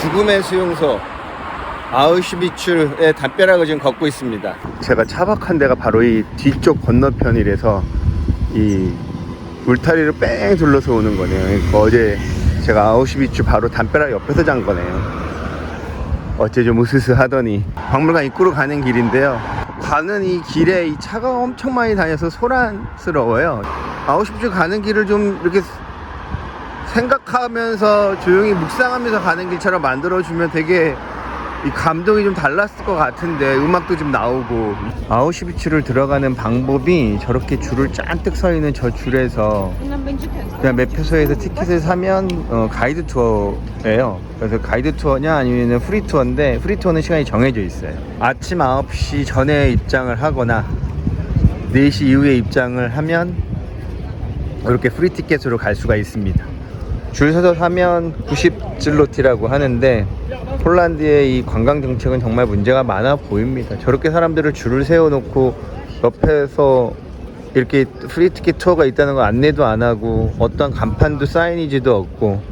죽음의 수용소 아우슈비츠의 담벼락을 지금 걷고 있습니다. 제가 차박한 데가 바로 이 뒤쪽 건너편이라서 이 울타리를 뺑 둘러서 오는 거네요. 그러니까 어제 제가 아우슈비츠 바로 담벼락 옆에서 잔 거네요. 어째 좀 으스스하더니 박물관 입구로 가는 길인데요. 가는 이 길에 이 차가 엄청 많이 다녀서 소란스러워요. 아우슈비츠 가는 길을 좀 이렇게 생각하면서 조용히 묵상하면서 가는 길처럼 만들어주면 되게 이 감동이 좀 달랐을 것 같은데, 음악도 좀 나오고. 아우슈비츠를 들어가는 방법이 저렇게 줄을 잔뜩 서 있는 저 줄에서 그냥 매표소에서 티켓을 사면 가이드 투어예요. 그래서 가이드 투어냐 아니면 프리 투어인데, 프리 투어는 시간이 정해져 있어요. 아침 9시 전에 입장을 하거나 4시 이후에 입장을 하면 이렇게 프리 티켓으로 갈 수가 있습니다. 줄 서서 사면 90질로티라고 하는데, 폴란드의 이 관광 정책은 정말 문제가 많아 보입니다. 저렇게 사람들을 줄을 세워놓고 옆에서 이렇게 프리 티켓 투어가 있다는 거 안내도 안 하고, 어떤 간판도 사이니지도 없고,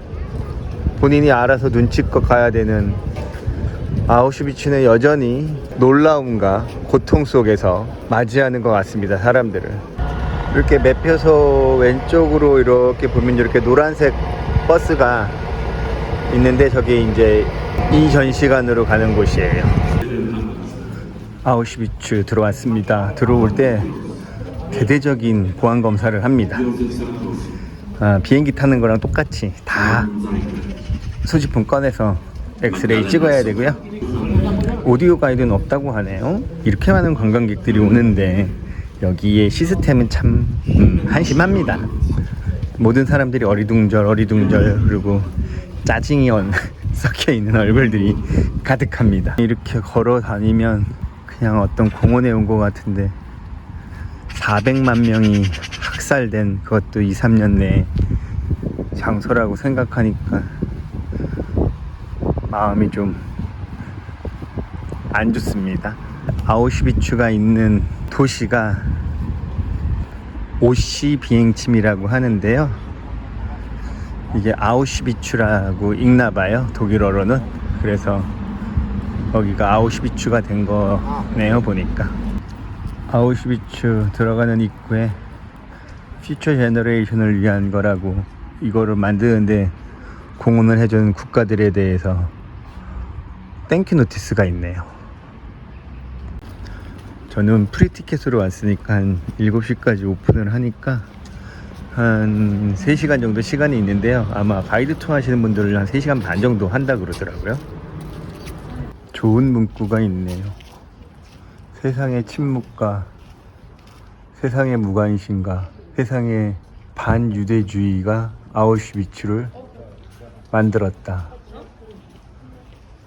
본인이 알아서 눈치껏 가야 되는 아우슈비츠는 여전히 놀라움과 고통 속에서 맞이하는 것 같습니다. 사람들을 이렇게 매표소 왼쪽으로 이렇게 보면 이렇게 노란색 버스가 있는데, 저게 이제 이 전시관으로 가는 곳이에요. 아우슈비츠 들어왔습니다. 들어올 때 대대적인 보안 검사를 합니다. 비행기 타는 거랑 똑같이 다 소지품 꺼내서 엑스레이 찍어야 되고요. 오디오 가이드는 없다고 하네요. 이렇게 많은 관광객들이 오는데 여기에 시스템은 참 한심합니다. 모든 사람들이 어리둥절 그리고 짜증이 섞여있는 얼굴들이 가득합니다. 이렇게 걸어 다니면 그냥 어떤 공원에 온 것 같은데, 400만 명이 학살된 그것도 2, 3년 내에 장소라고 생각하니까 마음이 좀 안 좋습니다. 아우슈비츠가 있는 도시가 오시 비행침이라고 하는데요. 이게 아우슈비츠라고 읽나봐요, 독일어로는. 그래서 거기가 아우슈비츠가 된 거네요, 보니까. 아우슈비츠 들어가는 입구에 퓨처 제너레이션을 위한 거라고, 이거를 만드는데 공헌을 해준 국가들에 대해서 땡큐 노티스가 있네요. 저는 프리티켓으로 왔으니까 한 7시까지 오픈을 하니까 한 3시간 정도 시간이 있는데요. 아마 가이드 투어 하시는 분들은 한 3시간 반 정도 한다 그러더라고요. 좋은 문구가 있네요. 세상의 침묵과 세상의 무관심과 세상의 반유대주의가 아우슈비츠를 만들었다.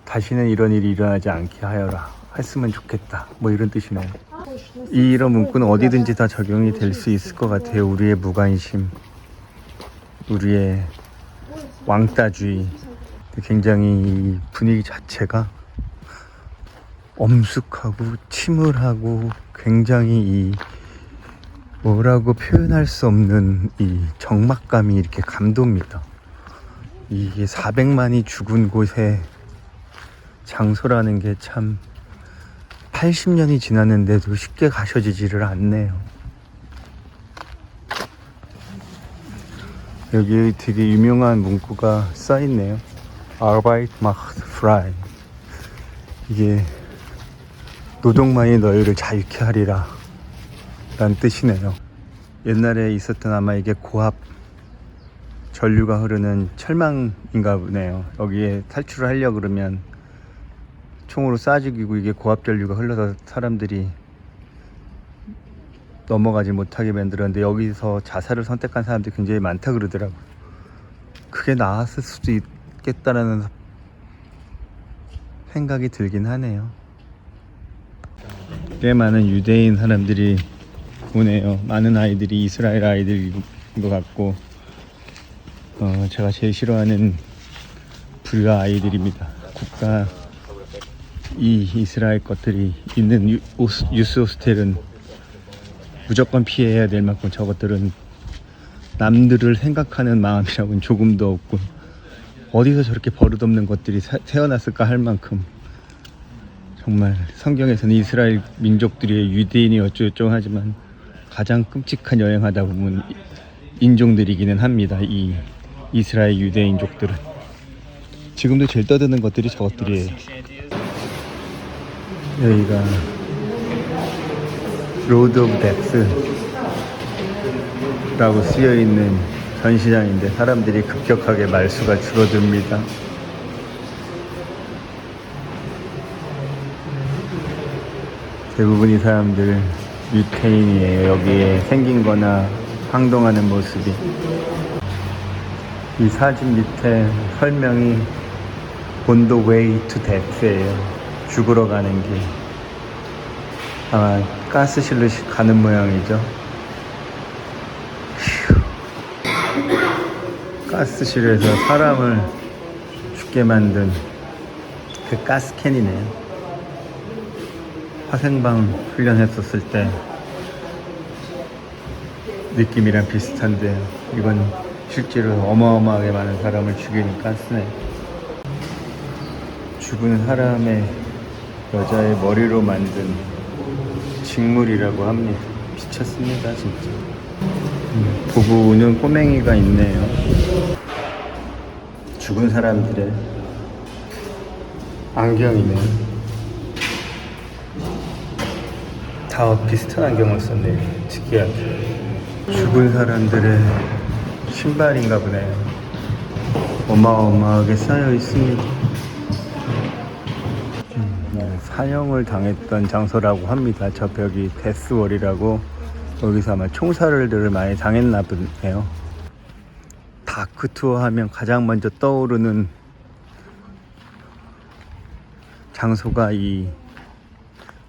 다시는 이런 일이 일어나지 않게 하여라. 했으면 좋겠다. 뭐 이런 뜻이네요. 이런 문구는 어디든지 다 적용이 될 수 있을 것 같아요. 우리의 무관심, 우리의 왕따주의. 굉장히 이 분위기 자체가 엄숙하고 침울하고 굉장히 이 뭐라고 표현할 수 없는 이 적막감이 이렇게 감돕니다. 이게 400만이 죽은 곳에 장소라는 게 참 80년이 지났는데도 쉽게 가셔지지를 않네요. 여기 되게 유명한 문구가 써있네요. Arbeit macht frei. 이게 노동만이 너희를 자유케 하리라 라는 뜻이네요. 옛날에 있었던 아마 이게 고압 전류가 흐르는 철망인가 보네요. 여기에 탈출을 하려고 그러면 총으로 쏴 죽이고, 이게 고압 전류가 흘러서 사람들이 넘어가지 못하게 만들었는데, 여기서 자살을 선택한 사람들이 굉장히 많다 그러더라고요. 그게 나았을 수도 있겠다라는 생각이 들긴 하네요. 꽤 많은 유대인 사람들이 오네요. 많은 아이들이 이스라엘 아이들인 것 같고, 제가 제일 싫어하는 불가 아이들입니다. 국가 이 이스라엘 것들이 있는 유스 호스텔은 무조건 피해야 될 만큼 저것들은 남들을 생각하는 마음이라고는 조금도 없고, 어디서 저렇게 버릇없는 것들이 태어났을까 할 만큼 정말 성경에서는 이스라엘 민족들이 유대인이 어쩌고저쩌고 하지만 가장 끔찍한 여행하다 보면 인종들이기는 합니다. 이 이스라엘 유대인족들은 지금도 제일 떠드는 것들이 저것들이에요. 여기가 로드 오브 덱스라고 쓰여있는 전시장인데 사람들이 급격하게 말수가 줄어듭니다. 대부분의 사람들 유태인이에요. 여기에 생긴 거나 행동하는 모습이. 이 사진 밑에 설명이 On the way to death예요. 죽으러 가는 길. 아마 가스실로 가는 모양이죠. 가스실에서 사람을 죽게 만든 그 가스캔이네요. 화생방 훈련했었을 때 느낌이랑 비슷한데 이건 실제로 어마어마하게 많은 사람을 죽이는 가스네. 죽은 사람의 여자의 머리로 만든 직물이라고 합니다. 미쳤습니다 진짜. 보고 우는 꼬맹이가 있네요. 죽은 사람들의 안경이네. 다 비슷한 안경을 썼네. 특이하게. 죽은 사람들의 신발인가 보네요. 어마어마하게 쌓여 있습니다. 사형을 당했던 장소라고 합니다. 저 벽이 데스월이라고. 여기서 아마 총살을 많이 당했나 보네요. 다크 투어 하면 가장 먼저 떠오르는 장소가 이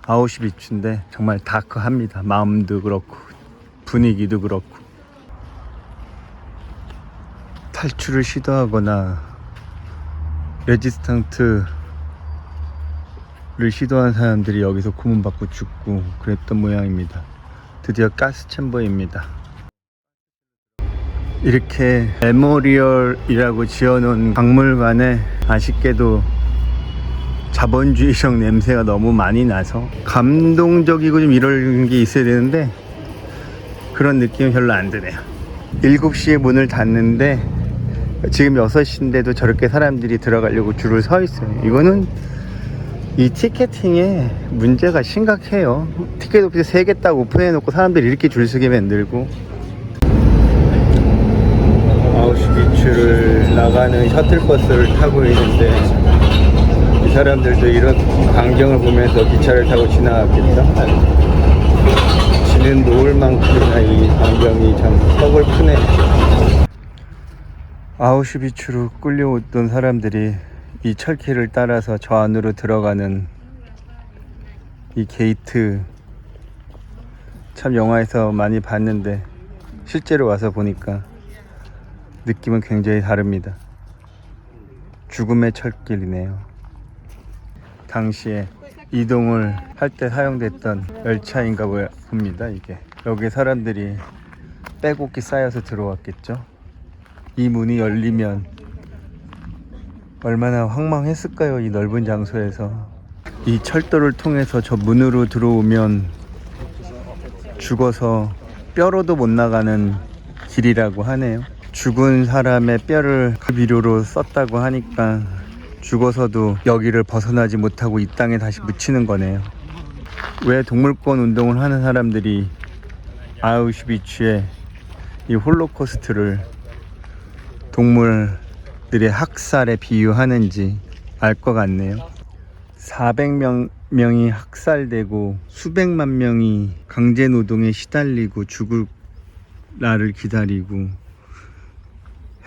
아우슈비츠인데 정말 다크합니다. 마음도 그렇고 분위기도 그렇고. 탈출을 시도하거나 레지스탕트를 시도한 사람들이 여기서 고문받고 죽고 그랬던 모양입니다. 드디어 가스 챔버입니다. 이렇게 메모리얼이라고 지어놓은 박물관에 아쉽게도 자본주의적 냄새가 너무 많이 나서 감동적이고 좀 이런 게 있어야 되는데 그런 느낌이 별로 안 드네요. 7시에 문을 닫는데 지금 6시인데도 저렇게 사람들이 들어가려고 줄을 서 있어요. 이거는 이 티켓팅에 문제가 심각해요. 티켓 오피스 3개 딱 오픈해놓고 사람들이 이렇게 줄 서게 만들고. 아우슈비츠를 나가는 셔틀버스를 타고 있는데 이 사람들도 이런 광경을 보면서 기차를 타고 지나갔겠죠. 지는 놓을 만큼이나 이 광경이 참 서글프네. 아우슈비츠로 끌려오던 사람들이 이 철길을 따라서 저 안으로 들어가는 이 게이트, 참 영화에서 많이 봤는데 실제로 와서 보니까 느낌은 굉장히 다릅니다. 죽음의 철길이네요. 당시에 이동을 할 때 사용됐던 열차인가 봅니다. 이게 여기 사람들이 빼곡히 쌓여서 들어왔겠죠. 이 문이 열리면 얼마나 황망했을까요? 이 넓은 장소에서. 이 철도를 통해서 저 문으로 들어오면 죽어서 뼈로도 못 나가는 길이라고 하네요. 죽은 사람의 뼈를 그 비료로 썼다고 하니까 죽어서도 여기를 벗어나지 못하고 이 땅에 다시 묻히는 거네요. 왜 동물권 운동을 하는 사람들이 아우슈비츠의 이 홀로코스트를 동물들의 학살에 비유하는지 알 것 같네요. 400명이 학살되고 수백만 명이 강제노동에 시달리고 죽을 날을 기다리고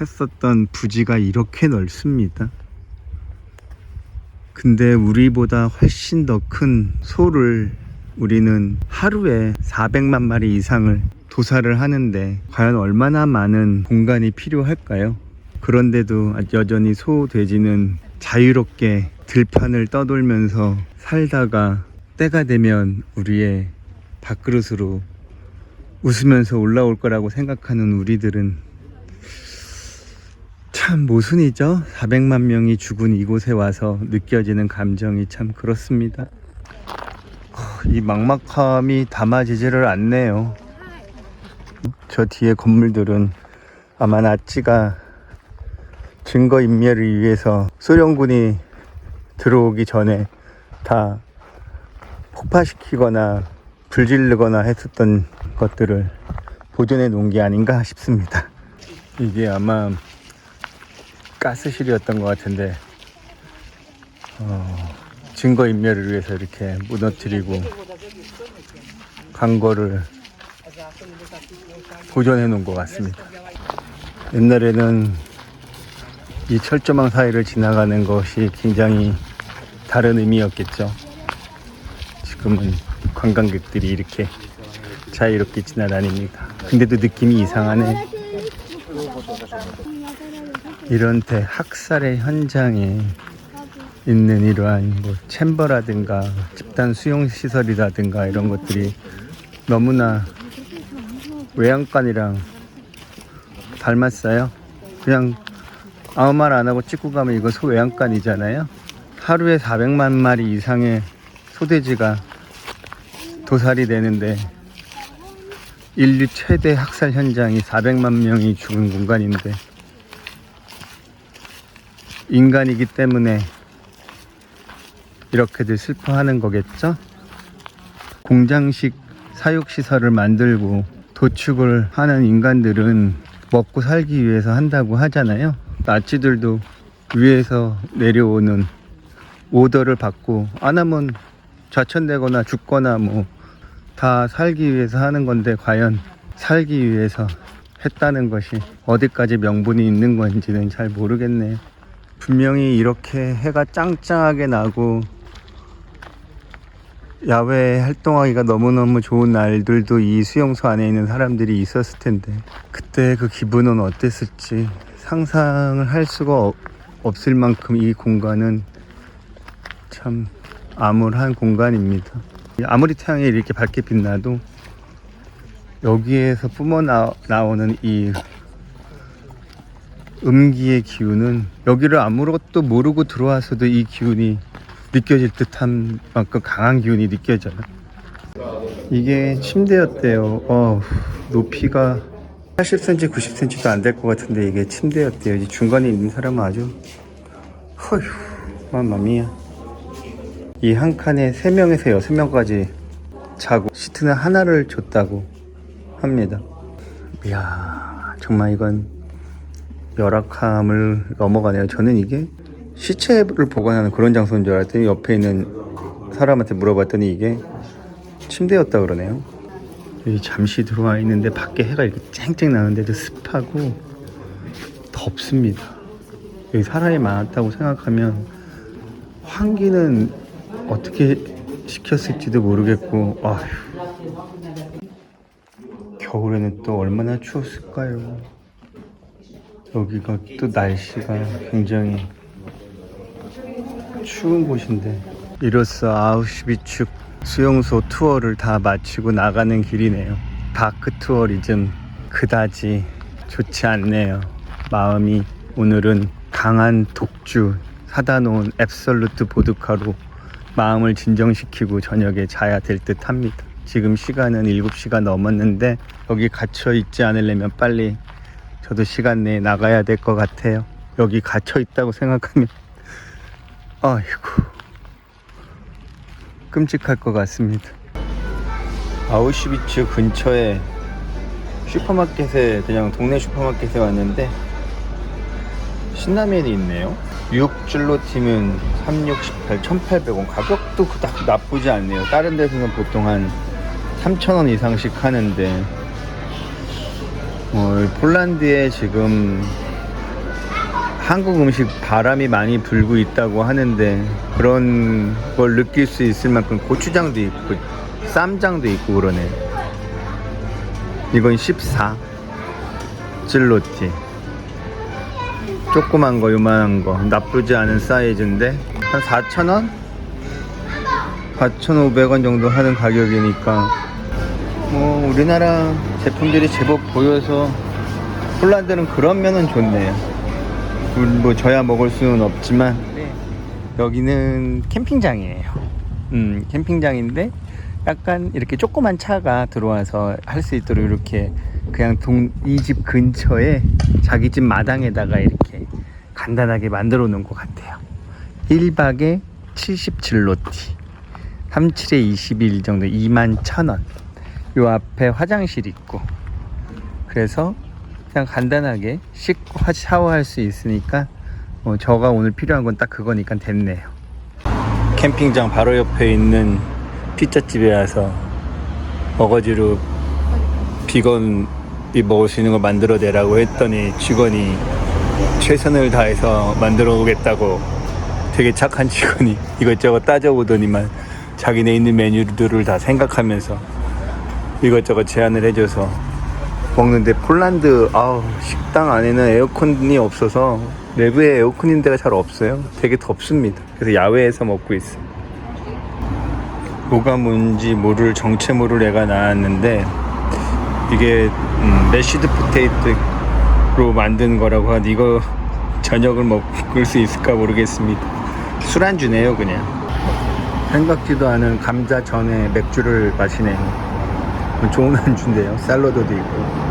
했었던 부지가 이렇게 넓습니다. 근데 우리보다 훨씬 더 큰 소를 우리는 하루에 400만 마리 이상을 도살을 하는데 과연 얼마나 많은 공간이 필요할까요? 그런데도 여전히 소, 돼지는 자유롭게 들판을 떠돌면서 살다가 때가 되면 우리의 밥그릇으로 웃으면서 올라올 거라고 생각하는 우리들은 참 참 모순이죠. 400만 명이 죽은 이곳에 와서 느껴지는 감정이 참 그렇습니다. 이 막막함이 담아지지를 않네요. 저 뒤에 건물들은 아마 나치가 증거인멸을 위해서 소련군이 들어오기 전에 다 폭파시키거나 불질르거나 했었던 것들을 보존해 놓은 게 아닌가 싶습니다. 이게 아마 가스실이었던 것 같은데 증거인멸을 위해서 이렇게 무너뜨리고 간 거를 보존해 놓은 것 같습니다. 옛날에는 이 철조망 사이를 지나가는 것이 굉장히 다른 의미였겠죠. 지금은 관광객들이 이렇게 자유롭게 지나다닙니다. 근데도 느낌이 이상하네. 이런 학살의 현장에 있는 이러한 챔버라든가 집단 수용시설이라든가 이런 것들이 너무나 외양간이랑 닮았어요. 그냥 아무 말 안 하고 찍고 가면 이거 소외양간이잖아요. 하루에 400만 마리 이상의 소돼지가 도살이 되는데 인류 최대 학살 현장이 400만 명이 죽은 공간인데 인간이기 때문에 이렇게들 슬퍼하는 거겠죠? 공장식 사육시설을 만들고 도축을 하는 인간들은 먹고 살기 위해서 한다고 하잖아요. 나치들도 위에서 내려오는 오더를 받고 안 하면 좌천되거나 죽거나 다 살기 위해서 하는 건데 과연 살기 위해서 했다는 것이 어디까지 명분이 있는 건지는 잘 모르겠네요. 분명히 이렇게 해가 짱짱하게 나고 야외 활동하기가 너무너무 좋은 날들도 이 수용소 안에 있는 사람들이 있었을 텐데 그때 그 기분은 어땠을지 상상을 할 수가 없을 만큼 이 공간은 참 암울한 공간입니다. 아무리 태양이 이렇게 밝게 빛나도 여기에서 뿜어나오는 이 음기의 기운은 여기를 아무것도 모르고 들어와서도 이 기운이 느껴질 듯한 만큼 강한 기운이 느껴져요. 이게 침대였대요. 높이가 80cm, 90cm도 안 될 것 같은데 이게 침대였대요. 이 중간에 있는 사람은 아주 허휴, 맘마미야. 이 한 칸에 3명에서 6명까지 자고 시트는 하나를 줬다고 합니다. 이야, 정말 이건 열악함을 넘어가네요. 저는 이게 시체를 보관하는 그런 장소인 줄 알았더니 옆에 있는 사람한테 물어봤더니 이게 침대였다 그러네요. 여기 잠시 들어와 있는데 밖에 해가 이렇게 쨍쨍 나는데도 습하고 덥습니다. 여기 사람이 많았다고 생각하면 환기는 어떻게 시켰을지도 모르겠고 겨울에는 또 얼마나 추웠을까요? 여기가 또 날씨가 굉장히 추운 곳인데 이로써 아우슈비츠 수용소 투어를 다 마치고 나가는 길이네요. 다크 투어리즘 그다지 좋지 않네요. 마음이 오늘은 강한 독주 사다 놓은 앱솔루트 보드카로 마음을 진정시키고 저녁에 자야 될 듯 합니다. 지금 시간은 7시가 넘었는데 여기 갇혀 있지 않으려면 빨리 저도 시간 내에 나가야 될 것 같아요. 여기 갇혀 있다고 생각하면 아이고 끔찍할 것 같습니다. 아우슈비츠 근처에 슈퍼마켓에 그냥 동네 슈퍼마켓에 왔는데 신라면이 있네요. 6줄로팀은 368, 1,800원. 가격도 그닥 나쁘지 않네요. 다른 데서는 보통 한 3,000원 이상씩 하는데 폴란드에 지금 한국 음식 바람이 많이 불고 있다고 하는데 그런 걸 느낄 수 있을 만큼 고추장도 있고 쌈장도 있고 그러네. 이건 14 질로티 조그만 거 요만한 거 나쁘지 않은 사이즈인데 한 4,000원? 4,500원 정도 하는 가격이니까 우리나라 제품들이 제법 보여서 폴란드는 그런 면은 좋네요. 뭐 저야 먹을 수는 없지만 네. 여기는 캠핑장이에요. 캠핑장인데 약간 이렇게 조그만 차가 들어와서 할 수 있도록 이렇게 그냥 이 집 근처에 자기 집 마당에다가 이렇게 간단하게 만들어 놓은 것 같아요. 1박에 77로티 37에 21 정도 21,000원. 요 앞에 화장실 있고 그래서 그냥 간단하게 씻고 샤워할 수 있으니까 저가 오늘 필요한 건 딱 그거니까 됐네요. 캠핑장 바로 옆에 있는 피자집에 와서 어거지로 비건이 먹을 수 있는 걸 만들어 내라고 했더니 직원이 최선을 다해서 만들어 오겠다고 되게 착한 직원이 이것저것 따져보더니만 자기네 있는 메뉴들을 다 생각하면서 이것저것 제안을 해줘서 먹는데 폴란드 식당 안에는 에어컨이 없어서 내부에 에어컨인 데가 잘 없어요. 되게 덥습니다. 그래서 야외에서 먹고 있어요. 뭐가 뭔지 모를 정체모를 애가 나왔는데 이게 메시드 포테이토로 만든 거라고 하는데 이거 저녁을 먹을 수 있을까 모르겠습니다. 술안주네요 그냥. 생각지도 않은 감자전에 맥주를 마시네요. 좋은 안주인데요. 샐러드도 있고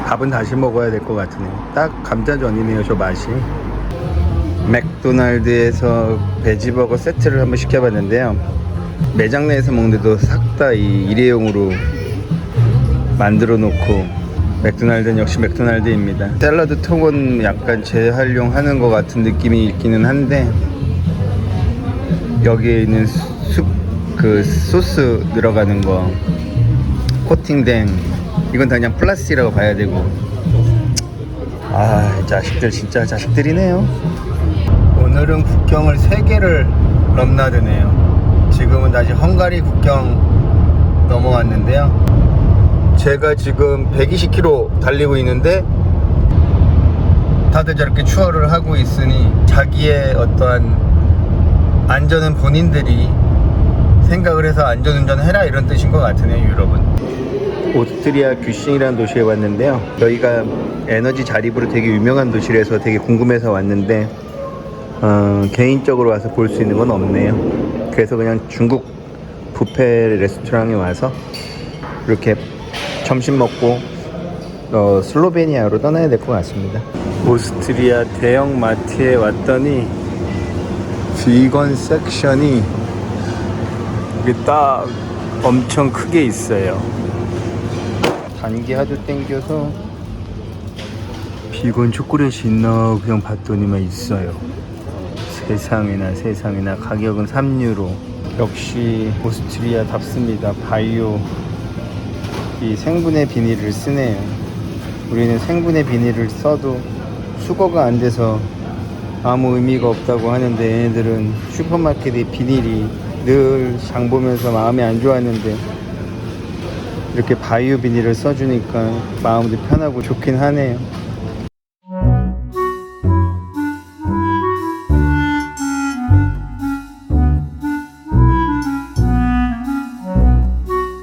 밥은 다시 먹어야 될 것 같으네요. 딱 감자전이네요 저 맛이. 맥도날드에서 베지버거 세트를 한번 시켜봤는데요. 매장 내에서 먹는데도 싹 다 이 일회용으로 만들어 놓고 맥도날드는 역시 맥도날드입니다. 샐러드 통은 약간 재활용하는 것 같은 느낌이 있기는 한데 여기에 있는 그 소스 들어가는 거 코팅된 이건 다 그냥 플라스틱이라고 봐야 되고 자식들 진짜 자식들이네요. 오늘은 국경을 3개를 넘나드네요. 지금은 다시 헝가리 국경 넘어왔는데요. 제가 지금 120km 달리고 있는데 다들 저렇게 추월을 하고 있으니 자기의 어떠한 안전은 본인들이 생각을 해서 안전운전 해라 이런 뜻인 것 같으네요. 유럽은 오스트리아 뷰싱이라는 도시에 왔는데요. 저희가 에너지 자립으로 되게 유명한 도시라서 되게 궁금해서 왔는데 개인적으로 와서 볼 수 있는 건 없네요. 그래서 그냥 중국 뷔페 레스토랑에 와서 이렇게 점심 먹고 슬로베니아로 떠나야 될 것 같습니다. 오스트리아 대형 마트에 왔더니 비건 섹션이 여기 딱 엄청 크게 있어요. 단기 하도 땡겨서 비건 초콜릿이 있나 그냥 봤더니만 있어요. 세상에나 가격은 3유로. 역시 오스트리아답습니다. 바이오 이 생분해 비닐을 쓰네요. 우리는 생분해 비닐을 써도 수거가 안 돼서 아무 의미가 없다고 하는데 얘네들은 슈퍼마켓의 비닐이 늘 장 보면서 마음이 안 좋았는데 이렇게 바이오 비닐을 써주니까 마음도 편하고 좋긴 하네요.